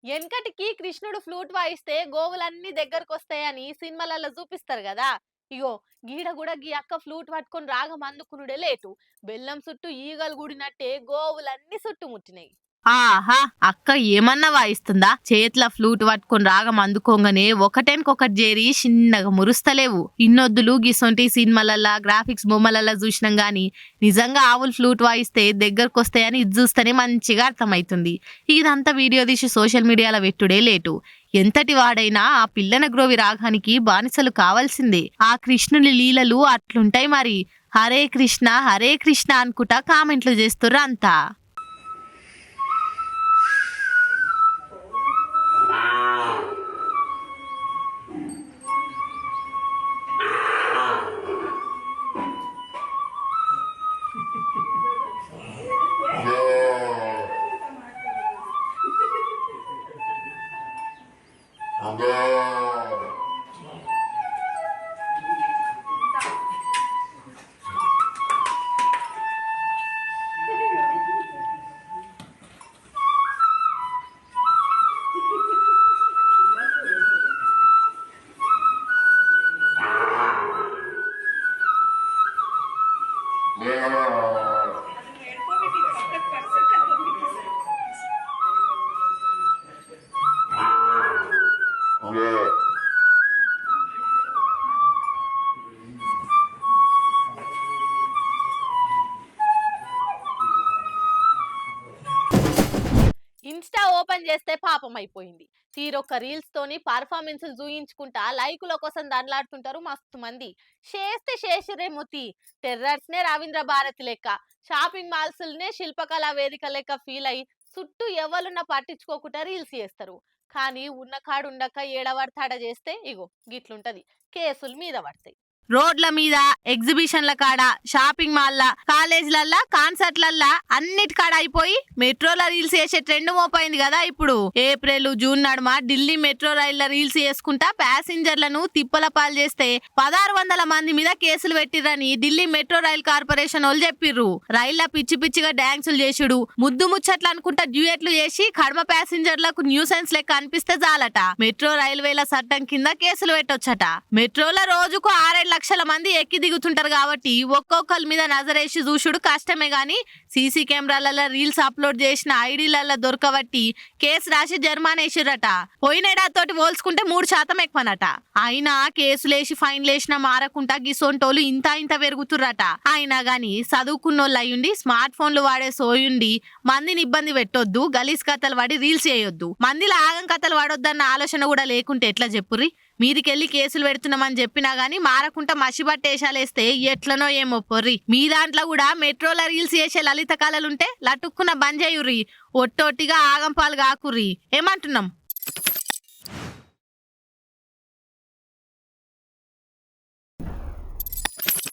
ఎనకటికి కృష్ణుడు ఫ్లూట్ వాయిస్తే గోవులన్నీ దగ్గరకొస్తాయని సినిమాలలో చూపిస్తారు కదా. ఇగో గీడ కూడా గీ అక్క ఫ్లూట్ పట్టుకొని రాగం అందుకునుడే లేటు. బెల్లం చుట్టూ ఈగలు గుడినట్టే గోవులన్నీ చుట్టుముట్టినాయి. ఆహా! అక్క ఏమన్నా వాయిస్తుందా? చేతిలో ఫ్లూట్ పట్టుకొని రాగం అందుకోంగానే ఒకటెనకొకటి జేరి చిన్నగా మురుస్తలేవు. ఇన్నొద్దులు గిసొంటి సినిమాలల్లా, గ్రాఫిక్స్ బొమ్మలల్లా చూసినాం గాని నిజంగా ఆవులు ఫ్లూట్ వాయిస్తే దగ్గరకొస్తాయని ఇది చూస్తేనే మంచిగా అర్థమైతుంది. ఇదంతా వీడియో తీసి సోషల్ మీడియాలో పెట్టుడే లేటు. ఎంతటి వాడైనా ఆ పిల్లన గ్రోవి రాగానికి బానిసలు కావాల్సిందే. ఆ కృష్ణుని లీలలు అట్లుంటాయి మరి. హరే కృష్ణ అనుకుంటా కామెంట్లు చేస్తుర్రు అంతా. ఇన్స్టా ఓపెన్ చేస్తే పాపం అయిపోయింది. తీరొక్క రీల్స్ తోని పర్ఫార్మెన్స్లు చూయించుకుంటా లైకుల కోసం దండలాడుతుంటారు మస్తు మంది. చేస్తే చేసిరేమోతి టెర్రర్స్ నే రవీంద్ర భారతి లెక్క, షాపింగ్ మాల్స్నే శిల్పకళా వేదిక లెక్క ఫీల్ అయి చుట్టూ ఎవరున్నా పట్టించుకోకుండా రీల్స్ చేస్తారు. కానీ ఉన్న కాడు ఉండక ఏడవడతాడ చేస్తే ఇగో గిట్లుంటది, కేసులు మీద పడతాయి. రోడ్ల మీద, ఎగ్జిబిషన్ల కాడ, షాపింగ్ మాల్ల, కాలేజీలల్లా, కాన్సర్ట్లల్లా అన్నిటి కాడ అయిపోయి మెట్రోల రీల్స్ చేసే ట్రెండ్ మోపైంది కదా ఇప్పుడు. ఏప్రిల్, జూన్ నడుమ ఢిల్లీ మెట్రో రైళ్ల రీల్స్ చేసుకుంటా ప్యాసింజర్లను తిప్పల పాలు చేస్తే 1600 మంది మీద కేసులు పెట్టిర్రని ఢిల్లీ మెట్రో రైల్ కార్పొరేషన్ వాళ్ళు చెప్పిర్రు. రైళ్ల పిచ్చి పిచ్చిగా డాన్సులు చేసుడు, ముద్దు ముచ్చట్లు అనుకుంటా డ్యూయెట్లు చేసి కడమ ప్యాసింజర్లకు న్యూసెన్స్ లెక్క అనిపిస్తే చాలట మెట్రో రైల్వేల చట్టం కింద కేసులు పెట్టొచ్చట. మెట్రోల రోజుకు 6-7 లక్షల మంది ఎక్కి దిగుతుంటారు కాబట్టి ఒక్కొక్కరి మీద నజరేసి చూసుడు కష్టమే గాని సీసీ కెమెరాలలో రీల్స్ అప్లోడ్ చేసిన ఐడీలలో దొరకబట్టి కేసు రాసి జరిమానా వేసిరట. పోయినేడాతోటి పోల్చుకుంటే 3% ఎక్కువనట. అయినా కేసులేసి ఫైన్లేసినా మారకుండా గిసొంటోళ్ళు ఇంత పెరుగుతుర్రట. అయినా గాని చదువుకున్నోళ్ళు అయ్యుండి స్మార్ట్ ఫోన్లు వాడే సోయుండి మందిని ఇబ్బంది పెట్టొద్దు, గలీజ్ కథలు వాడి రీల్స్ చేయొద్దు, మందిలో ఆగం కథలు వాడొద్దన్న ఆలోచన కూడా లేకుంటే ఎట్లా చెప్పుర్రి. మీదికెళ్ళి కేసులు పెడుతున్నామని చెప్పినా గానీ మారకుంటా మసిబట్టేషాలేస్తే ఎట్లనో ఏమో పొర్రి. మీ దాంట్లో కూడా మెట్రోల రీల్స్ చేసే లలిత కళలుంటే లటుక్కున బంద్ చేయుర్రి. ఒట్టొట్టిగా ఆగంపాలు కాకుర్రి. ఏమంటున్నాం?